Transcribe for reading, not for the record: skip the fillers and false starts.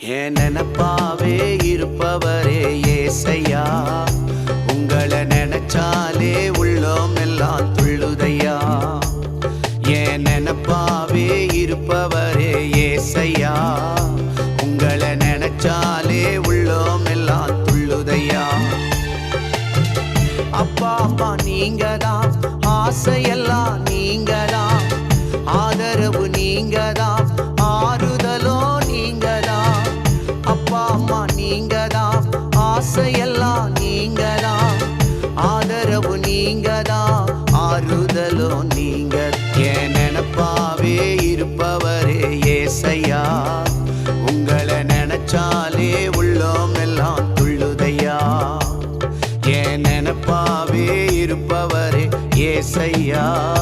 என் நினப்பாவே இருப்பவரே ஏசையா, உங்களை நினைச்சாலே உள்ளோம் எல்லாம் துள்ளுதையா. என் நினப்பாவே இருப்பவரே ஏசையா, உங்களை நினைச்சாலே உள்ளோம் எல்லாம் துள்ளுதையா. அப்பா அம்மா நீங்கதான், ஆசையெல்லாம் நீங்கதான், ஆதரவு நீங்கதான், ஆறுதலோ நீங்கதான். அப்பா அம்மா நீங்கதான், ஆசையெல்லாம் நீங்கதான், ஆதரவு நீங்கதான், ஆறுதலோ நீங்க. என் நினப்பாவே இருப்பவரே ஏசையா, உங்களை நினைச்சாலே உள்ளோம் எல்லாம் துள்ளுதையா. என் நினப்பாவே இருப்பவரே ஏசையா.